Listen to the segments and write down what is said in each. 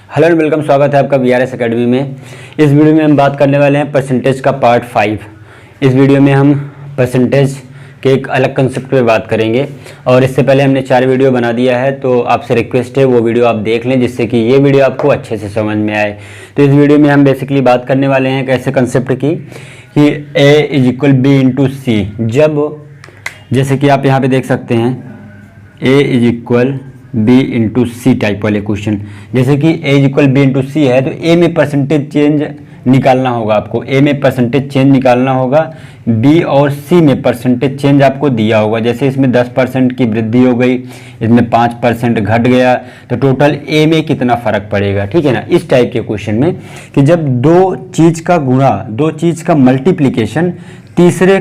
Hello and welcome, स्वागत है आपका वीआरएस एकेडमी में। इस वीडियो में हम बात करने वाले हैं परसेंटेज का पार्ट 5। इस वीडियो में हम परसेंटेज के एक अलग कंसेप्ट पे बात करेंगे और इससे पहले हमने 4 वीडियो बना दिया है, तो आपसे रिक्वेस्ट है वो वीडियो आप देख लें जिससे कि ये वीडियो आपको अच्छे से समझ में आए। तो इस वीडियो में हम बेसिकली बात करने वाले हैं एक ऐसे कंसेप्ट की कि A = B × C। जब जैसे कि आप यहाँ पे देख सकते हैं A = B × C टाइप वाले क्वेश्चन, जैसे कि A = B × C है तो A में परसेंटेज चेंज निकालना होगा आपको, A में परसेंटेज चेंज निकालना होगा, B और C में परसेंटेज चेंज आपको दिया होगा। जैसे इसमें 10% की वृद्धि हो गई, इसमें 5% घट गया, तो टोटल A में कितना फ़र्क पड़ेगा, ठीक है ना। इस टाइप के क्वेश्चन में कि जब दो चीज़ का गुणा, दो चीज़ का मल्टीप्लिकेशन तीसरे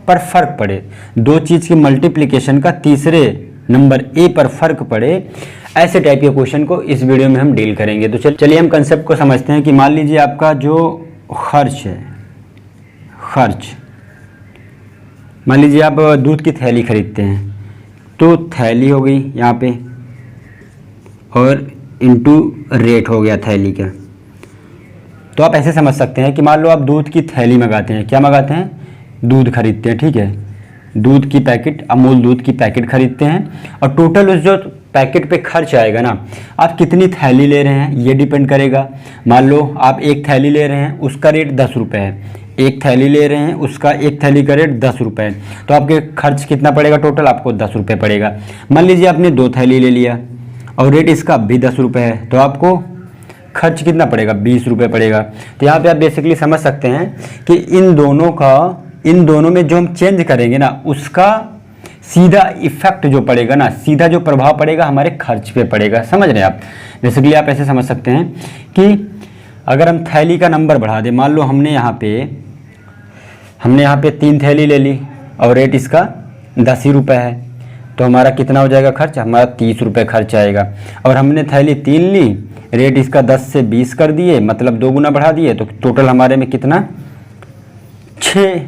पर फर्क पड़े, दो चीज़ के मल्टीप्लिकेशन का तीसरे नंबर A पर फर्क पड़े, ऐसे टाइप के क्वेश्चन को इस वीडियो में हम डील करेंगे। तो चलिए हम कंसेप्ट को समझते हैं कि मान लीजिए आपका जो खर्च है, मान लीजिए आप दूध की थैली खरीदते हैं, तो थैली हो गई यहाँ पे और इनटू रेट हो गया थैली का। तो आप ऐसे समझ सकते हैं कि मान लो आप दूध की थैली मंगाते हैं, क्या मंगाते हैं, दूध खरीदते हैं, ठीक है, दूध की पैकेट, अमूल दूध की पैकेट खरीदते हैं और टोटल उस जो पैकेट पे खर्च आएगा ना, आप कितनी थैली ले रहे हैं ये डिपेंड करेगा। मान लो आप एक थैली ले रहे हैं, उसका रेट 10 रुपये है, एक थैली ले रहे हैं, उसका एक थैली का रेट 10 रुपये है, तो आपके खर्च कितना पड़ेगा, टोटल आपको 10 रुपये पड़ेगा। मान लीजिए आपने 2 थैली ले लिया और रेट इसका भी 10 रुपये है, तो आपको खर्च कितना पड़ेगा, 20 रुपये पड़ेगा। तो यहाँ पे आप बेसिकली समझ सकते हैं कि इन दोनों में जो हम चेंज करेंगे ना, उसका सीधा इफेक्ट जो पड़ेगा ना, सीधा जो प्रभाव पड़ेगा हमारे खर्च पे पड़ेगा। समझ रहे हैं आप। बेसिकली आप ऐसे समझ सकते हैं कि अगर हम थैली का नंबर बढ़ा दें, मान लो हमने यहाँ पे 3 थैली ले ली और रेट इसका 10 ही रुपये है, तो हमारा कितना हो जाएगा खर्च, हमारा 30 रुपये खर्च आएगा। और हमने थैली 3 ली, रेट इसका 10 से 20 कर दिए, मतलब 2 गुना बढ़ा दिए, तो टोटल हमारे में कितना, 6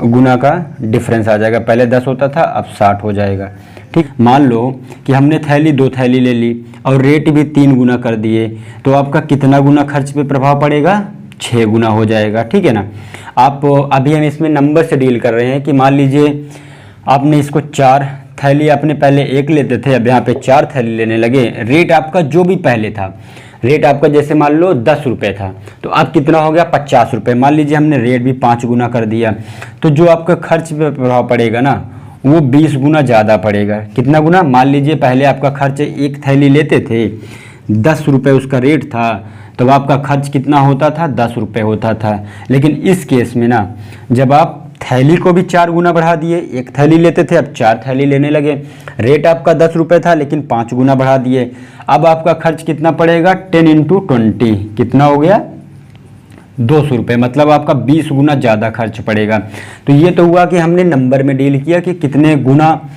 गुना का डिफरेंस आ जाएगा। पहले 10 होता था, अब 60 हो जाएगा, ठीक। मान लो कि हमने 2 थैली ले ली और रेट भी 3 गुना कर दिए, तो आपका कितना गुना खर्च पे प्रभाव पड़ेगा, 6 गुना हो जाएगा, ठीक है ना। आप अभी हम इसमें नंबर से डील कर रहे हैं कि मान लीजिए आपने इसको 4 थैली, आपने पहले 1 लेते थे, अब यहाँ पे 4 थैली लेने लगे। रेट आपका जो भी पहले था, रेट आपका जैसे मान लो 10 रुपये था, तो अब कितना हो गया, 50 रुपये। मान लीजिए हमने रेट भी 5 गुना कर दिया, तो जो आपका खर्च पे प्रभाव पड़ेगा ना, वो 20 गुना ज़्यादा पड़ेगा। कितना गुना, मान लीजिए पहले आपका खर्च, एक थैली लेते थे 10 रुपये उसका रेट था, तो आपका खर्च कितना होता था, 10 रुपये होता था। लेकिन इस केस में ना, जब आप थैली को भी 4 गुना बढ़ा दिए, एक थैली लेते थे अब 4 थैली लेने लगे, रेट आपका 10 रुपये था लेकिन 5 गुना बढ़ा दिए, अब आपका खर्च कितना पड़ेगा, 10 × 20 कितना हो गया, 200 रुपये, मतलब आपका 20 गुना ज़्यादा खर्च पड़ेगा। तो ये तो हुआ कि हमने नंबर में डील किया कि कितने गुना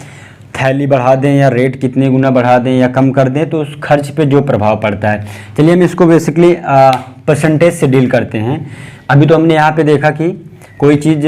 थैली बढ़ा दें या रेट कितने गुना बढ़ा दें या कम कर दें, तो उस खर्च पे जो प्रभाव पड़ता है। चलिए हम इसको बेसिकली परसेंटेज से डील करते हैं। अभी तो हमने यहाँ पे देखा कि कोई चीज़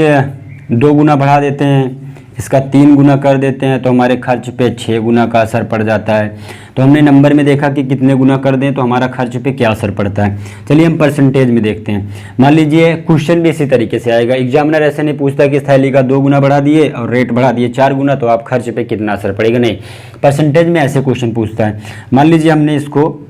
2 गुना बढ़ा देते हैं, इसका 3 गुना कर देते हैं, तो हमारे खर्च पे 6 गुना का असर पड़ जाता है। तो हमने नंबर में देखा कि कितने गुना कर दें तो हमारा खर्च पे क्या असर पड़ता है। चलिए हम परसेंटेज में देखते हैं। मान लीजिए क्वेश्चन भी इसी तरीके से आएगा, एग्जामिनर ऐसे नहीं पूछता कि इस थैली का 2 गुना बढ़ा दिए और रेट बढ़ा दिए 4 गुना, तो आप खर्च पे कितना असर पड़ेगा, नहीं। परसेंटेज में ऐसे क्वेश्चन पूछता है। मान लीजिए हमने इसको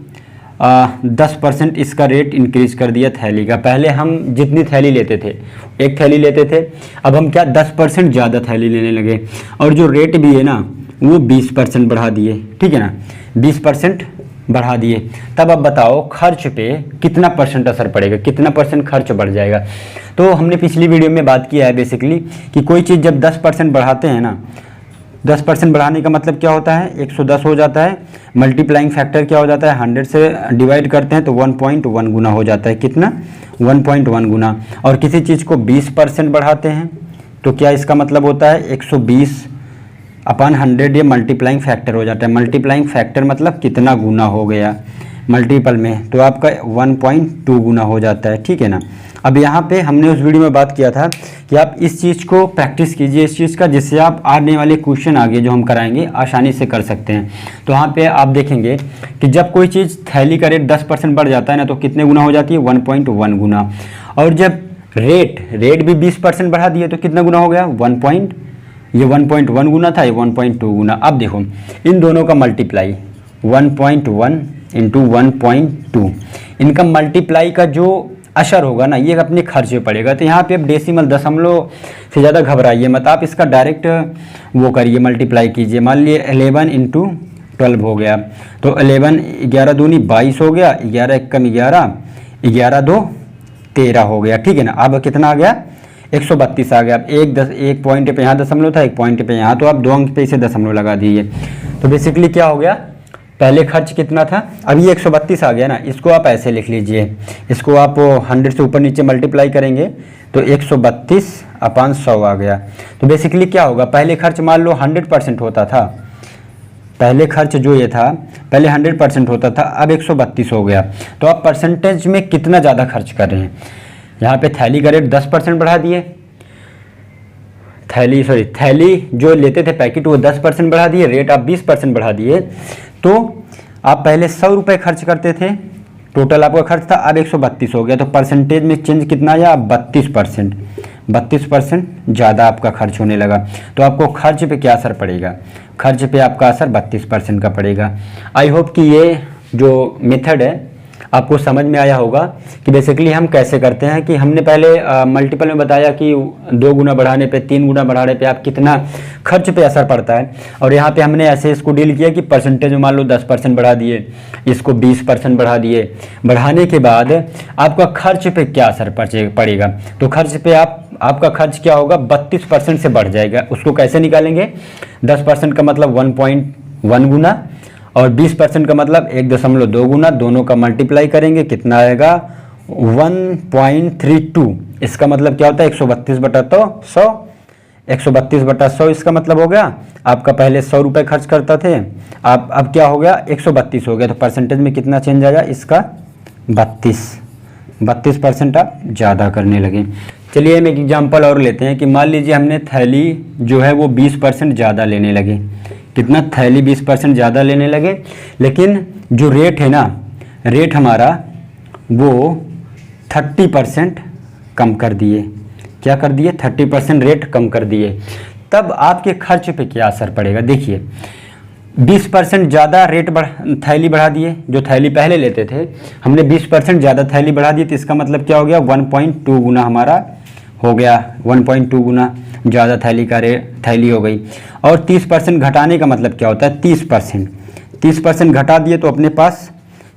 10% इसका रेट इंक्रीज कर दिया थैली का। पहले हम जितनी थैली लेते थे, एक थैली लेते थे, अब हम क्या 10% ज़्यादा थैली लेने लगे, और जो रेट भी है ना वो 20% बढ़ा दिए, ठीक है ना, 20% बढ़ा दिए। तब अब बताओ खर्च पे कितना परसेंट असर पड़ेगा, कितना परसेंट खर्च बढ़ जाएगा। तो हमने पिछली वीडियो में बात किया है बेसिकली कि कोई चीज़ जब 10% बढ़ाते हैं ना, 10% बढ़ाने का मतलब क्या होता है, 110 हो जाता है, मल्टीप्लाइंग फैक्टर क्या हो जाता है, 100 से डिवाइड करते हैं तो 1.1 गुना हो जाता है। कितना, 1.1 गुना। और किसी चीज़ को 20% बढ़ाते हैं तो क्या इसका मतलब होता है, 120/100 ये मल्टीप्लाइंग फैक्टर हो जाता है। मल्टीप्लाइंग फैक्टर मतलब कितना गुना हो गया मल्टीपल में, तो आपका 1.2 गुना हो जाता है, ठीक है ना। अब यहाँ पे हमने उस वीडियो में बात किया था कि आप इस चीज़ को प्रैक्टिस कीजिए इस चीज़ का, जिससे आप आने वाले क्वेश्चन आगे जो हम कराएंगे आसानी से कर सकते हैं। तो यहाँ पे आप देखेंगे कि जब कोई चीज़ थैली का रेट 10% बढ़ जाता है ना, तो कितने गुना हो जाती है, 1.1 गुना। और जब रेट भी 20% बढ़ा दिए तो कितना गुना हो गया, ये 1.1 गुना था, ये 1.2 गुना। अब देखो इन दोनों का मल्टीप्लाई 1.1 इंटू 1.2, इनका मल्टीप्लाई का जो असर होगा ना, ये अपने खर्च पे पड़ेगा। तो यहाँ पे अब डेसिमल दशमलव से ज़्यादा घबराइए मत, आप इसका डायरेक्ट वो करिए, मल्टीप्लाई कीजिए। मान लिए 11 इंटू 12 हो गया, तो 11 11 दूनी 22 हो गया, 11 एकम 11, 11 दो 13 हो गया, ठीक है ना। अब कितना आ गया, 132 आ गया। अब एक पॉइंट पे यहाँ दशमलव था, एक पॉइंट पे यहाँ, तो आप 2 अंक पे इसे दशमलव लगा दीजिए। तो बेसिकली क्या हो गया, पहले खर्च कितना था, अब ये 132 आ गया ना, इसको आप ऐसे लिख लीजिए, इसको आप 100 से ऊपर नीचे मल्टीप्लाई करेंगे तो 132/100 आ गया। तो बेसिकली क्या होगा, पहले खर्च मान लो 100% होता था, पहले खर्च जो ये था पहले 100% होता था, अब 132 हो गया। तो आप परसेंटेज में कितना ज़्यादा खर्च कर रहे हैं। यहाँ पे थैली का रेट 10% बढ़ा दिए, थैली जो लेते थे पैकेट वो 10% बढ़ा दिए, रेट आप 20% बढ़ा दिए। तो आप पहले 100 रुपये खर्च करते थे, टोटल आपका खर्च था, अब 132 हो गया। तो परसेंटेज में चेंज कितना आया, 32% ज़्यादा आपका खर्च होने लगा। तो आपको खर्च पे क्या असर पड़ेगा, खर्च पे आपका असर 32% का पड़ेगा। आई होप कि ये जो मेथड है आपको समझ में आया होगा कि बेसिकली हम कैसे करते हैं। कि हमने पहले मल्टीपल में बताया कि 2 गुना बढ़ाने पे 3 गुना बढ़ाने पे आप कितना खर्च पे असर पड़ता है, और यहाँ पे हमने ऐसे इसको डील किया कि परसेंटेज में मान लो 10% बढ़ा दिए, इसको 20% बढ़ा दिए। बढ़ाने के बाद आपका खर्च पे क्या असर पड़ेगा, तो खर्च पे आपका खर्च क्या होगा, 32% से बढ़ जाएगा। उसको कैसे निकालेंगे, 10% का मतलब 1.1 गुना और 20% का मतलब 1.2 गुना, दोनों का मल्टीप्लाई करेंगे, कितना आएगा 1.32। इसका मतलब क्या होता है, 132/100, 132/100 इसका मतलब हो गया आपका पहले 100 रुपये खर्च करता थे, आप अब क्या हो गया 132 हो गया। तो परसेंटेज में कितना चेंज आया, इसका 32% आप ज़्यादा करने लगे। चलिए हम एक एग्जाम्पल और लेते हैं कि मान लीजिए हमने थैली जो है वो 20% ज़्यादा लेने लगे। कितना, थैली 20% ज़्यादा लेने लगे, लेकिन जो रेट है ना, रेट हमारा वो 30% कम कर दिए। क्या कर दिए, 30% रेट कम कर दिए। तब आपके खर्च पे क्या असर पड़ेगा, देखिए 20% ज़्यादा रेट थैली बढ़ा दिए, जो थैली पहले लेते थे हमने 20% ज़्यादा थैली बढ़ा दी, तो इसका मतलब क्या हो गया, 1.2 गुना हमारा हो गया, 1.2 गुना ज़्यादा थैली हो गई। और 30% घटाने का मतलब क्या होता है, 30% घटा दिए तो अपने पास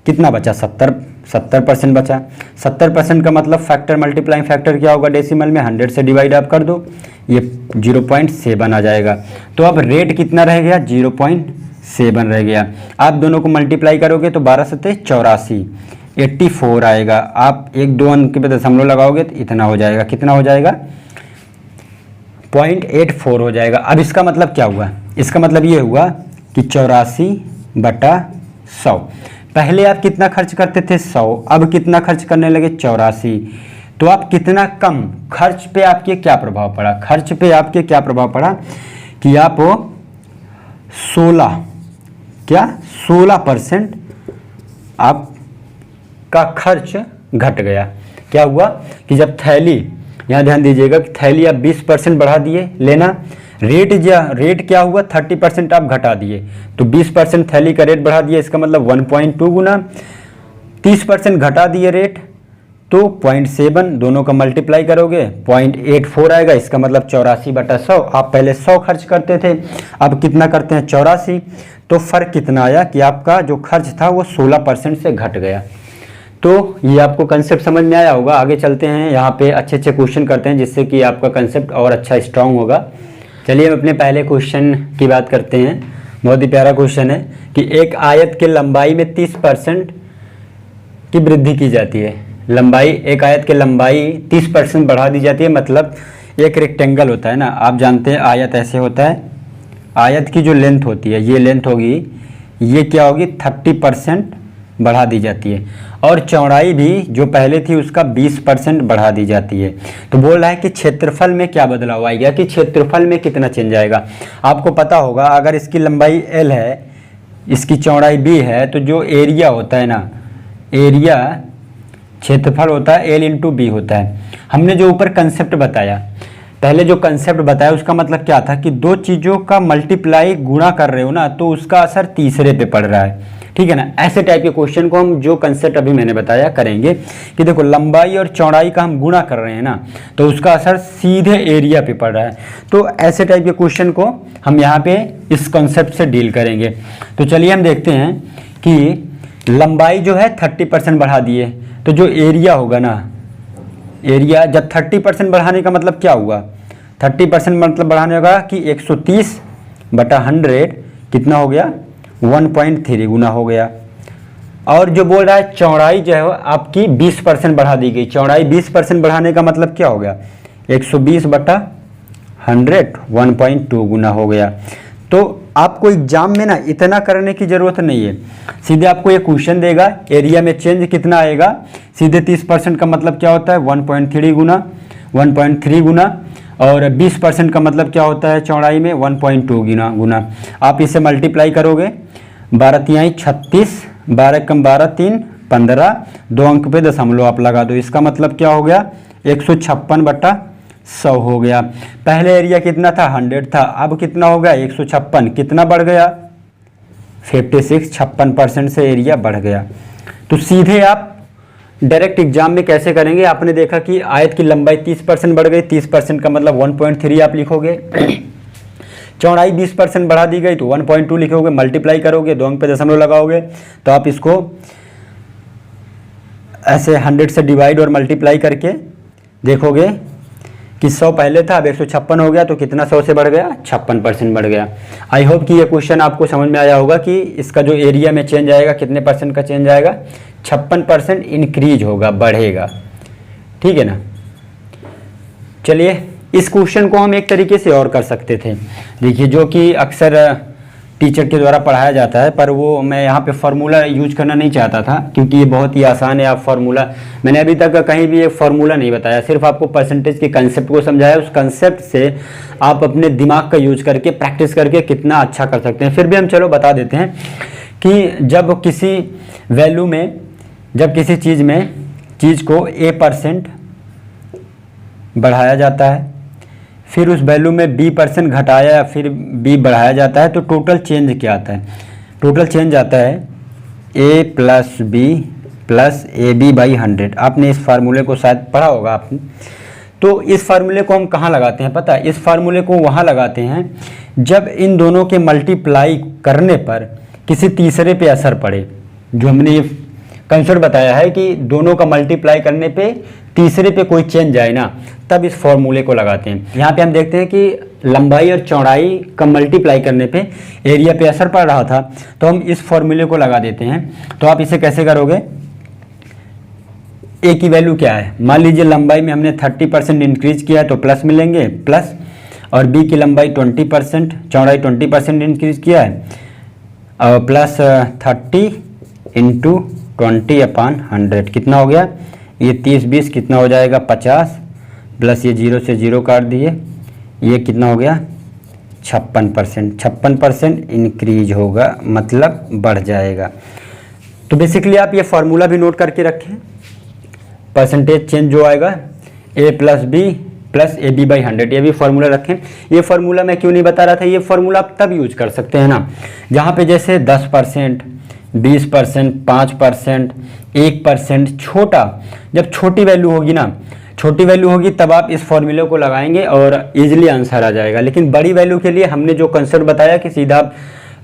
कितना बचा, 70% बचा। 70% का मतलब फैक्टर, मल्टीप्लाइंग फैक्टर क्या होगा, डेसिमल में 100 से डिवाइड आप कर दो, ये 0.7 आ जाएगा। तो अब रेट कितना रह गया, 0.7 रह गया। आप दोनों को मल्टीप्लाई करोगे तो 12 सत्ते 84, 84 आएगा। आप 1-2 अंक पे दशमलव लगाओगे तो इतना हो जाएगा, कितना हो जाएगा, 0.84 हो जाएगा। अब इसका मतलब क्या हुआ, इसका मतलब ये हुआ कि 84/100। पहले आप कितना खर्च करते थे, 100, अब कितना खर्च करने लगे, 84। तो आप कितना कम खर्च पे आपके क्या प्रभाव पड़ा, खर्च पे आपके क्या प्रभाव पड़ा कि आप 16% आपका खर्च घट गया। क्या हुआ कि जब थैली, यहाँ ध्यान दीजिएगा कि थैली आप 20% बढ़ा दिए लेना, रेट क्या हुआ, 30% आप घटा दिए, तो 20% थैली का रेट बढ़ा दिया, इसका मतलब 1.2 गुना, 30% घटा दिए रेट तो 0.7, दोनों का मल्टीप्लाई करोगे 0.84 आएगा। इसका मतलब 84/100। आप पहले 100 खर्च करते थे, अब कितना करते हैं, 84। तो फ़र्क कितना आया कि आपका जो खर्च था वो 16% से घट गया। तो ये आपको कंसेप्ट समझ में आया होगा। आगे चलते हैं, यहाँ पे अच्छे अच्छे क्वेश्चन करते हैं जिससे कि आपका कंसेप्ट और अच्छा स्ट्रांग होगा। चलिए हम अपने पहले क्वेश्चन की बात करते हैं। बहुत ही प्यारा क्वेश्चन है कि एक आयत की लंबाई में 30% की वृद्धि की जाती है। एक आयत की लंबाई 30% बढ़ा दी जाती है। मतलब एक रेक्टेंगल होता है ना, आप जानते हैं आयत ऐसे होता है, आयत की जो लेंथ होती है, ये लेंथ होगी, ये क्या होगी 30% बढ़ा दी जाती है, और चौड़ाई भी जो पहले थी उसका 20% बढ़ा दी जाती है। तो बोल रहा है कि क्षेत्रफल में क्या बदलाव आएगा, कि क्षेत्रफल में कितना चेंज आएगा। आपको पता होगा अगर इसकी लंबाई L है, इसकी चौड़ाई B है, तो जो एरिया होता है ना, एरिया क्षेत्रफल होता है L इंटू B होता है। हमने जो ऊपर कंसेप्ट बताया, पहले जो कंसेप्ट बताया उसका मतलब क्या था कि दो चीज़ों का मल्टीप्लाई गुणा कर रहे हो ना, तो उसका असर तीसरे पे पड़ रहा है, ठीक है ना। ऐसे टाइप के क्वेश्चन को हम जो कंसेप्ट अभी मैंने बताया करेंगे कि देखो लंबाई और चौड़ाई का हम गुणा कर रहे हैं ना, तो उसका असर सीधे एरिया पे पड़ रहा है। तो ऐसे टाइप के क्वेश्चन को हम यहाँ पे इस कंसेप्ट से डील करेंगे। तो चलिए हम देखते हैं कि लंबाई जो है 30% बढ़ा दिए, तो जो एरिया होगा ना, एरिया जब 30% बढ़ाने का मतलब क्या हुआ, 30% मतलब बढ़ाने का कि 130/100 कितना हो गया, 1.3 गुना हो गया। और जो बोल रहा है चौड़ाई जो है आपकी 20% बढ़ा दी गई, चौड़ाई 20% बढ़ाने का मतलब क्या हो गया, 120/100 1.2 गुना हो गया। तो आपको एग्जाम में ना इतना करने की ज़रूरत नहीं है, सीधे आपको ये क्वेश्चन देगा एरिया में चेंज कितना आएगा, सीधे 30% का मतलब क्या होता है 1.3 गुना, और 20% का मतलब क्या होता है चौड़ाई में 1.2 गुना। आप इसे मल्टीप्लाई करोगे, 12 तिहाई 36, 12 कम 12 3 15, 2 अंक पे दशमलव आप लगा दो, इसका मतलब क्या हो गया 156/100 हो गया। पहले एरिया कितना था 100 था, अब कितना हो गया 156, कितना बढ़ गया 56, 56% से एरिया बढ़ गया। तो सीधे आप डायरेक्ट एग्जाम में कैसे करेंगे, आपने देखा कि आयत की लंबाई 30% बढ़ गई, 30% का मतलब 1.3 आप लिखोगे, चौड़ाई 20% बढ़ा दी गई तो 1.2 लिखोगे, मल्टीप्लाई करोगे, 2 अंक पे दशमलव लगाओगे, तो आप इसको ऐसे 100 से डिवाइड और मल्टीप्लाई करके देखोगे कि 100 पहले था, अब 156 हो गया, तो कितना 100 से बढ़ गया 56% बढ़ गया। आई होप कि ये क्वेश्चन आपको समझ में आया होगा कि इसका जो एरिया में चेंज आएगा कितने % का चेंज आएगा, 56% इंक्रीज होगा, बढ़ेगा, ठीक है ना। चलिए इस क्वेश्चन को हम एक तरीके से और कर सकते थे, देखिए जो कि अक्सर टीचर के द्वारा पढ़ाया जाता है, पर वो मैं यहाँ पे फार्मूला यूज करना नहीं चाहता था क्योंकि ये बहुत ही आसान है। आप फार्मूला, मैंने अभी तक कहीं भी एक फार्मूला नहीं बताया, सिर्फ आपको परसेंटेज के कंसेप्ट को समझाया, उस कंसेप्ट से आप अपने दिमाग का यूज करके प्रैक्टिस करके कितना अच्छा कर सकते हैं। फिर भी हम चलो बता देते हैं कि जब किसी वैल्यू में, जब किसी चीज़ को A% बढ़ाया जाता है, फिर उस वैल्यू में B% घटाया या फिर B बढ़ाया जाता है, तो टोटल चेंज क्या आता है, टोटल चेंज आता है A + B + AB/100। आपने इस फार्मूले को शायद पढ़ा होगा आपने। तो इस फार्मूले को हम कहाँ लगाते हैं पता है, इस फार्मूले को वहाँ लगाते हैं जब इन दोनों के मल्टीप्लाई करने पर किसी तीसरे पे असर पड़े। जो हमने ये कंसेप्ट बताया है कि दोनों का मल्टीप्लाई करने पे तीसरे पे कोई चेंज आए ना, तब इस फॉर्मूले को लगाते हैं। यहाँ पे हम देखते हैं कि लंबाई और चौड़ाई का मल्टीप्लाई करने पे एरिया पे असर पड़ रहा था, तो हम इस फॉर्मूले को लगा देते हैं। तो आप इसे कैसे करोगे, ए की वैल्यू क्या है, मान लीजिए लंबाई में हमने 30% इंक्रीज किया है तो प्लस मिलेंगे प्लस, और बी की लंबाई 20%, चौड़ाई 20% इंक्रीज किया है और प्लस 30 × 20/100 कितना हो गया, ये 30-20 कितना हो जाएगा 50, प्लस ये 0 से 0 काट दिए, ये कितना हो गया 56%, 56% इंक्रीज होगा मतलब बढ़ जाएगा। तो बेसिकली आप ये फार्मूला भी नोट करके रखें, परसेंटेज चेंज जो आएगा A + B + AB/100, ये भी फार्मूला रखें। ये फार्मूला मैं क्यों नहीं बता रहा था, ये फार्मूला आप तब यूज कर सकते हैं ना जहाँ पे जैसे 10%, 20%, 5%, 1%, छोटा, जब छोटी वैल्यू होगी ना, छोटी वैल्यू होगी तब आप इस फॉर्मूले को लगाएंगे और इजीली आंसर आ जाएगा। लेकिन बड़ी वैल्यू के लिए हमने जो कंसेप्ट बताया कि सीधा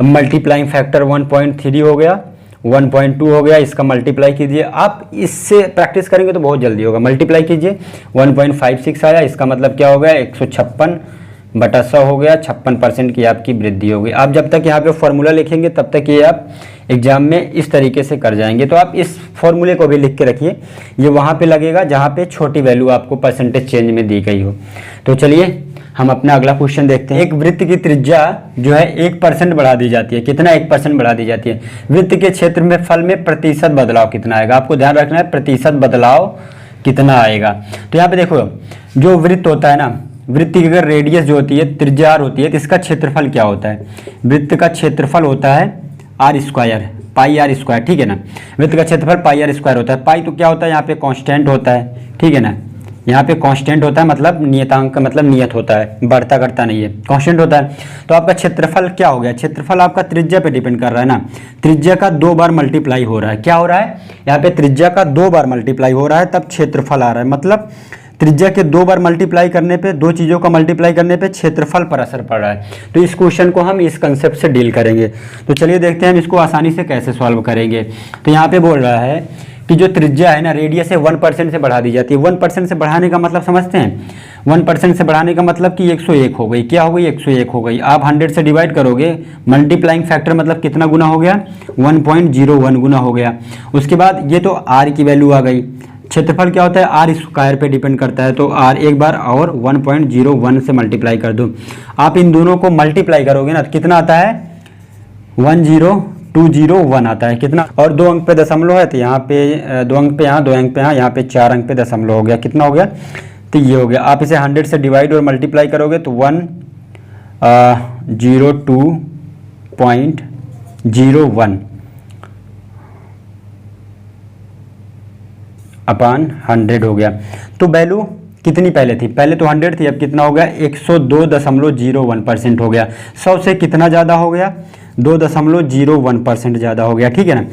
मल्टीप्लाइंग फैक्टर 1.3 हो गया, 1.2 हो गया, इसका मल्टीप्लाई कीजिए। आप इससे प्रैक्टिस करेंगे तो बहुत जल्दी होगा। मल्टीप्लाई कीजिए, 1.56 आया, इसका मतलब क्या हो गया 156/100 हो गया, 56% की आपकी वृद्धि होगी। आप जब तक यहाँ पे फॉर्मूला लिखेंगे तब तक ये आप एग्जाम में इस तरीके से कर जाएंगे। तो आप इस फॉर्मूले को भी लिख के रखिए, ये वहाँ पे लगेगा जहाँ पे छोटी वैल्यू आपको परसेंटेज चेंज में दी गई हो। तो चलिए हम अपना अगला क्वेश्चन देखते हैं। एक वृत्त की त्रिज्या जो है 1% बढ़ा दी जाती है। कितना 1% बढ़ा दी जाती है। वृत्त के क्षेत्र में फल में प्रतिशत बदलाव कितना आएगा, आपको ध्यान रखना है प्रतिशत बदलाव कितना आएगा। तो यहाँ पे देखो जो वृत्त होता है ना, वृत्त की अगर रेडियस जो होती है त्रिज्या r होती है तो इसका क्षेत्रफल क्या होता है। वृत्त का क्षेत्रफल होता है r स्क्वायर, पाई r स्क्वायर, ठीक है ना। वृत्त का क्षेत्रफल पाई r स्क्वायर होता है। पाई तो क्या होता है, यहाँ पे कांस्टेंट होता है, ठीक है ना। यहाँ पे कांस्टेंट होता है मतलब नियतांक, मतलब नियत होता है, बढ़ता घटता नहीं है, कांस्टेंट होता है। तो आपका क्षेत्रफल क्या हो गया, क्षेत्रफल आपका त्रिज्या पे डिपेंड कर रहा है ना। त्रिज्या का 2 बार मल्टीप्लाई हो रहा है, क्या हो रहा है यहाँ पे त्रिज्या का 2 बार मल्टीप्लाई हो रहा है, तब क्षेत्रफल आ रहा है। मतलब त्रिज्या के 2 बार मल्टीप्लाई करने पे, 2 चीज़ों का मल्टीप्लाई करने पे क्षेत्रफल पर असर पड़ रहा है। तो इस क्वेश्चन को हम इस कंसेप्ट से डील करेंगे। तो चलिए देखते हैं हम इसको आसानी से कैसे सॉल्व करेंगे। तो यहाँ पे बोल रहा है कि जो त्रिज्या है ना रेडियस है 1% से बढ़ा दी जाती है। 1% से बढ़ाने का मतलब समझते हैं, 1% से बढ़ाने का मतलब कि 101 हो गई। क्या हो गई, 101 हो गई। आप 100 से डिवाइड करोगे, मल्टीप्लाइंग फैक्टर मतलब कितना गुना हो गया, 1.01 गुना हो गया। उसके बाद ये तो r की वैल्यू आ गई। क्षेत्रफल क्या होता है, r स्क्वायर पे डिपेंड करता है, तो r एक बार और 1.01 से मल्टीप्लाई कर दो। आप इन दोनों को मल्टीप्लाई करोगे ना तो कितना आता है, 10201 आता है। कितना, और 2 अंक पे दशमलव है तो यहाँ पे 2 अंक पे यहाँ, 2 अंक पे यहाँ पे 4 अंक पे दशमलव हो गया। कितना हो गया, तो ये हो गया। आप इसे 100 से डिवाइड और मल्टीप्लाई करोगे तो 102.01 अपान 100 हो गया। तो वैल्यू कितनी पहले थी, पहले तो 100 थी, अब कितना हो गया 102.01% हो गया। 100 से कितना ज़्यादा हो गया, 2.01% ज़्यादा हो गया, ठीक है ना।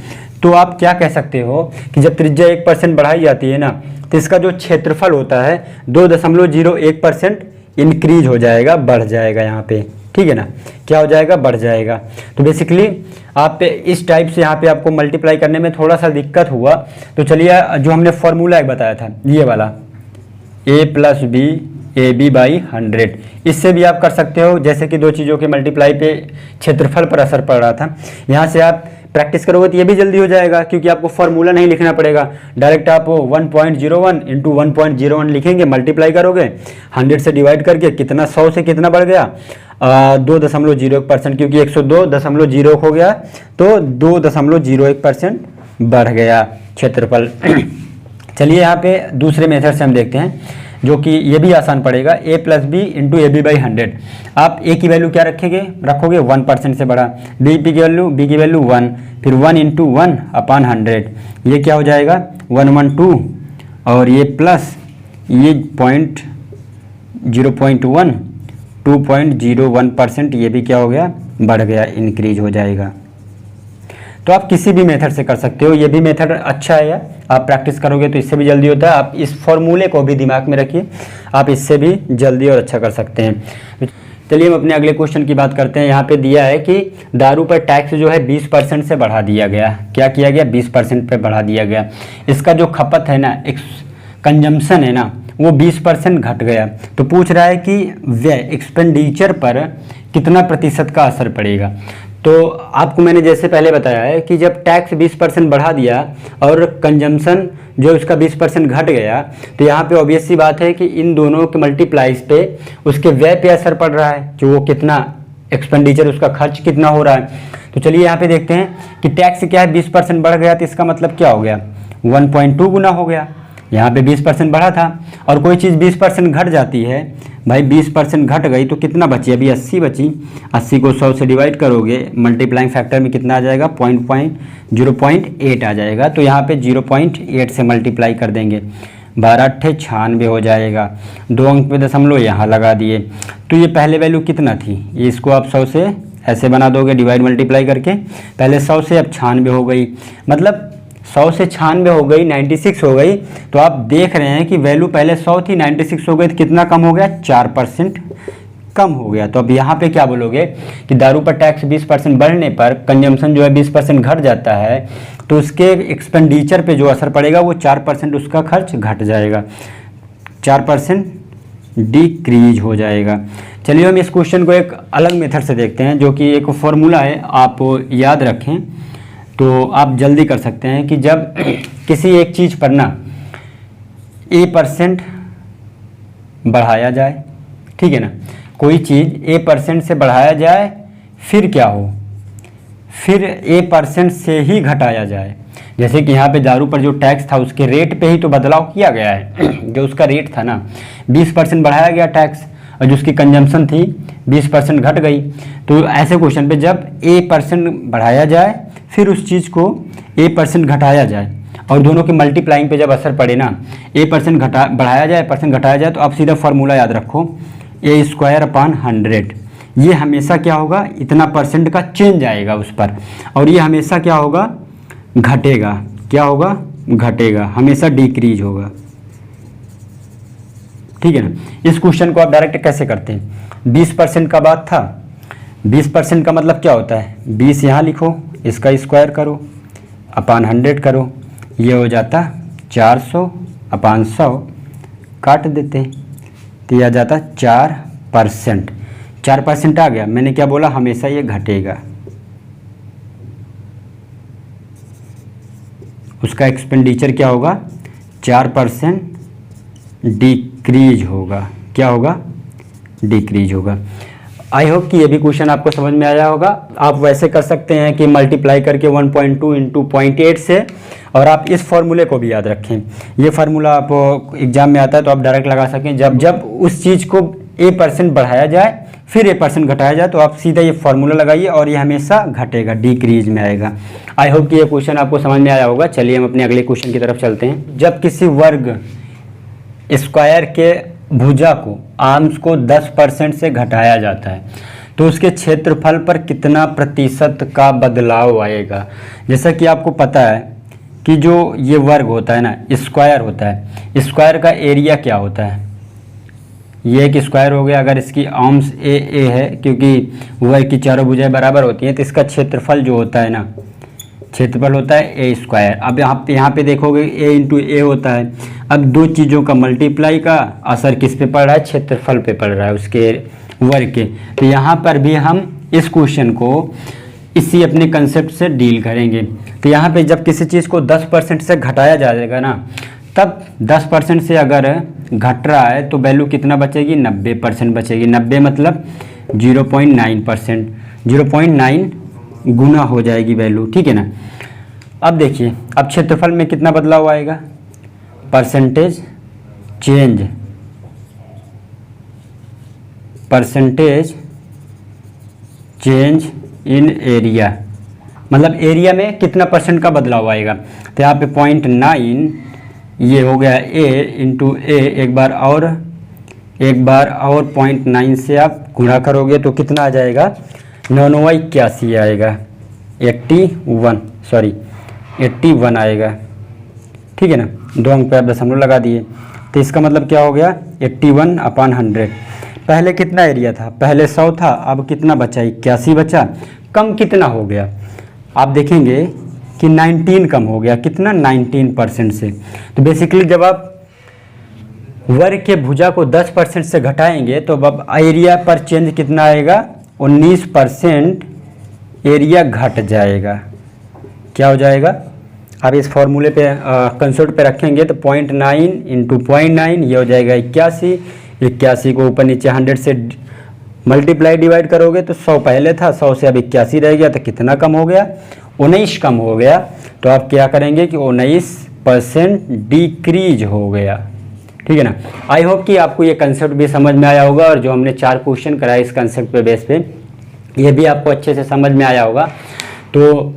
तो आप क्या कह सकते हो कि जब त्रिज्या 1% बढ़ाई जाती है ना तो इसका जो क्षेत्रफल होता है 2.01% इंक्रीज हो जाएगा, बढ़ जाएगा यहाँ पे, ठीक है ना। क्या हो जाएगा, बढ़ जाएगा। तो बेसिकली आप पे इस टाइप से यहाँ पे आपको मल्टीप्लाई करने में थोड़ा सा दिक्कत हुआ। तो चलिए जो हमने फॉर्मूला एक बताया था ये वाला a+b AB/100, इससे भी आप कर सकते हो। जैसे कि 2 चीज़ों के मल्टीप्लाई पे क्षेत्रफल पर असर पड़ रहा था, यहाँ से आप प्रैक्टिस करोगे तो ये भी जल्दी हो जाएगा क्योंकि आपको फॉर्मूला नहीं लिखना पड़ेगा। डायरेक्ट आप 1.01 इंटू 1.01 लिखेंगे, मल्टीप्लाई करोगे 100 से डिवाइड करके, कितना 100 से कितना बढ़ गया 2.01%, क्योंकि 102.01 हो गया तो 2.01% बढ़ गया क्षेत्रफल। चलिए यहाँ पे दूसरे मेथड से हम देखते हैं जो कि ये भी आसान पड़ेगा। a+b into AB/100। आप a की वैल्यू क्या रखोगे 1% से बढ़ा, b की वैल्यू 1, फिर 1 इंटू 1 अपान 100, ये क्या हो जाएगा 112, और ये प्लस ये 0.1 2.01%, ये भी क्या हो गया, बढ़ गया, इंक्रीज हो जाएगा। तो आप किसी भी मेथड से कर सकते हो, ये भी मेथड अच्छा है यार, आप प्रैक्टिस करोगे तो इससे भी जल्दी होता है। आप इस फॉर्मूले को भी दिमाग में रखिए, आप इससे भी जल्दी और अच्छा कर सकते हैं। चलिए हम अपने अगले क्वेश्चन की बात करते हैं। यहाँ पे दिया है कि दारू पर टैक्स जो है 20% से बढ़ा दिया गया। क्या किया गया, 20% पे बढ़ा दिया गया। इसका जो खपत है ना, कंजम्पशन है ना, वो 20% घट गया। तो पूछ रहा है कि व्यय एक्सपेंडिचर पर कितना प्रतिशत का असर पड़ेगा। तो आपको मैंने जैसे पहले बताया है कि जब टैक्स 20% बढ़ा दिया और कंजम्पशन जो इसका 20% घट गया, तो यहाँ पे ऑब्वियस सी बात है कि इन दोनों के मल्टीप्लाइज पे उसके व्यय पे असर पड़ रहा है, जो वो कितना एक्सपेंडिचर, उसका खर्च कितना हो रहा है। तो चलिए यहाँ पे देखते हैं कि टैक्स क्या है 20% बढ़ गया, तो इसका मतलब क्या हो गया 1.2 गुना हो गया। यहाँ पे 20% बढ़ा था और कोई चीज़ 20% घट जाती है भाई, 20% घट गई तो कितना बची, अभी 80 बची। 80 को 100 से डिवाइड करोगे, मल्टीप्लाइंग फैक्टर में कितना आ जाएगा 0.8 आ जाएगा। तो यहाँ पे 0.8 से मल्टीप्लाई कर देंगे, 12 अट्ठे 96 हो जाएगा। 2 अंक पे दशमलव यहाँ लगा दिए। तो ये पहले वैल्यू कितना थी, ये इसको आप 100 से ऐसे बना दोगे डिवाइड मल्टीप्लाई करके, पहले 100 से अब 96 हो गई, मतलब 100 से 96 हो गई, 96 हो गई। तो आप देख रहे हैं कि वैल्यू पहले 100 थी, 96 हो गई, तो कितना कम हो गया 4% कम हो गया। तो अब यहाँ पे क्या बोलोगे कि दारू पर टैक्स 20% बढ़ने पर कंजम्पशन जो है 20% घट जाता है, तो उसके एक्सपेंडिचर पे जो असर पड़ेगा वो 4% उसका खर्च घट जाएगा, 4% डिक्रीज हो जाएगा। चलिए हम इस क्वेश्चन को एक अलग मेथड से देखते हैं, जो कि एक फॉर्मूला है, आप याद रखें तो आप जल्दी कर सकते हैं कि जब किसी एक चीज़ पर ना a% बढ़ाया जाए, ठीक है ना। कोई चीज़ a% से बढ़ाया जाए फिर क्या हो, फिर a% से ही घटाया जाए। जैसे कि यहाँ पे दारू पर जो टैक्स था उसके रेट पे ही तो बदलाव किया गया है। जो उसका रेट था ना 20% बढ़ाया गया टैक्स, और जो उसकी कंजम्पशन थी 20% घट गई। तो ऐसे क्वेश्चन पे जब a% बढ़ाया जाए फिर उस चीज़ को a% घटाया जाए, और दोनों के मल्टीप्लाइंग पे जब असर पड़े ना, a% बढ़ाया जाए % घटाया जाए, तो आप सीधा फार्मूला याद रखो a²/100। ये हमेशा क्या होगा, इतना % का चेंज आएगा उस पर, और ये हमेशा क्या होगा, घटेगा। क्या होगा, घटेगा, हमेशा डिक्रीज होगा। ठीक है ना। इस क्वेश्चन को आप डायरेक्ट कैसे करते हैं, 20% का बात था, 20% का मतलब क्या होता है, 20 यहाँ लिखो, इसका स्क्वायर करो अपान 100 करो, ये हो जाता 400/100, काट देते तो यह आ जाता 4%। 4% आ गया। मैंने क्या बोला, हमेशा ये घटेगा, उसका एक्सपेंडिचर क्या होगा, 4% डिक्रीज होगा। क्या होगा, डिक्रीज होगा। आई होप कि ये भी क्वेश्चन आपको समझ में आया होगा। आप वैसे कर सकते हैं कि मल्टीप्लाई करके 1.2 × 0.8 से, और आप इस फार्मूले को भी याद रखें। ये फार्मूला आप एग्जाम में आता है तो आप डायरेक्ट लगा सकें। जब उस चीज़ को a% बढ़ाया जाए फिर a% घटाया जाए, तो आप सीधा ये फार्मूला लगाइए और ये हमेशा घटेगा, डिक्रीज में आएगा। आई होप कि ये क्वेश्चन आपको समझ में आया होगा। चलिए हम अपने अगले क्वेश्चन की तरफ चलते हैं। जब किसी वर्ग स्क्वायर के भुजा को, आर्म्स को 10% से घटाया जाता है तो उसके क्षेत्रफल पर कितना % का बदलाव आएगा। जैसा कि आपको पता है कि जो ये वर्ग होता है ना, स्क्वायर होता है, स्क्वायर का एरिया क्या होता है, ये एक स्क्वायर हो गया। अगर इसकी आर्म्स ए है, क्योंकि वर्ग की चारों भुजाएं बराबर होती हैं, तो इसका क्षेत्रफल जो होता है ना, क्षेत्रफल होता है a²। अब यहाँ पे देखोगे a × a होता है। अब दो चीज़ों का मल्टीप्लाई का असर किस पे पड़ रहा है, क्षेत्रफल पे पड़ रहा है, उसके वर्ग के। तो यहाँ पर भी हम इस क्वेश्चन को इसी अपने कंसेप्ट से डील करेंगे। तो यहाँ पे जब किसी चीज़ को 10% से घटाया जाएगा ना, तब 10% से अगर घट रहा है तो वैल्यू कितना बचेगी, 90% बचेगी। 90 मतलब 0.9%, 0.9 गुना हो जाएगी वैल्यू। ठीक है ना। अब देखिए, अब क्षेत्रफल में कितना बदलाव आएगा, परसेंटेज चेंज इन एरिया, मतलब एरिया में कितना % का बदलाव आएगा। तो यहाँ पे 0.9 ये हो गया a × a, एक बार और 0.9 से आप गुणा करोगे तो कितना आ जाएगा, 9 81 आएगा, 81 आएगा। ठीक है ना। 2 अंक पे आप दशमलव लगा दिए, तो इसका मतलब क्या हो गया, 81/100। पहले कितना एरिया था, पहले 100 था, अब कितना बचा, 81 बचा। कम कितना हो गया, आप देखेंगे कि 19 कम हो गया। कितना, 19% से। तो बेसिकली जब आप वर्ग के भुजा को 10% से घटाएंगे तो अब एरिया पर चेंज कितना आएगा, 19% एरिया घट जाएगा। क्या हो जाएगा, अब इस फॉर्मूले पे कंसेप्ट पे रखेंगे तो 0.9 × 0.9 ये हो जाएगा 81। 81 को ऊपर नीचे 100 से मल्टीप्लाई डिवाइड करोगे तो 100 पहले था, 100 से अब 81 रह गया, तो कितना कम हो गया, 19 कम हो गया। तो आप क्या करेंगे कि 19% डिक्रीज हो गया। ठीक है ना। आई होप कि आपको ये कंसेप्ट भी समझ में आया होगा, और जो हमने 4 क्वेश्चन कराए इस कंसेप्ट पे बेस पे, ये भी आपको अच्छे से समझ में आया होगा। तो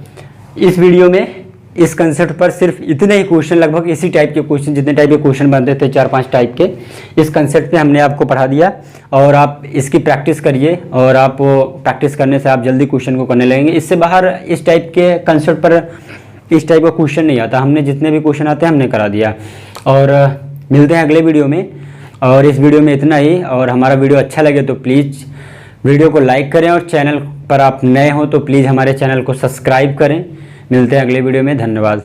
इस वीडियो में इस कंसेप्ट पर सिर्फ इतने ही क्वेश्चन, लगभग इसी टाइप के क्वेश्चन, जितने टाइप के क्वेश्चन बनते थे 4-5 टाइप के, इस कंसेप्ट पे हमने आपको पढ़ा दिया। और आप इसकी प्रैक्टिस करिए, और आप प्रैक्टिस करने से आप जल्दी क्वेश्चन को करने लगेंगे। इससे बाहर इस टाइप के कंसेप्ट पर इस टाइप का क्वेश्चन नहीं आता। हमने जितने भी क्वेश्चन आते हैं हमने करा दिया। और मिलते हैं अगले वीडियो में, और इस वीडियो में इतना ही। और हमारा वीडियो अच्छा लगे तो प्लीज़ वीडियो को लाइक करें, और चैनल पर आप नए हो तो प्लीज़ हमारे चैनल को सब्सक्राइब करें। मिलते हैं अगले वीडियो में, धन्यवाद।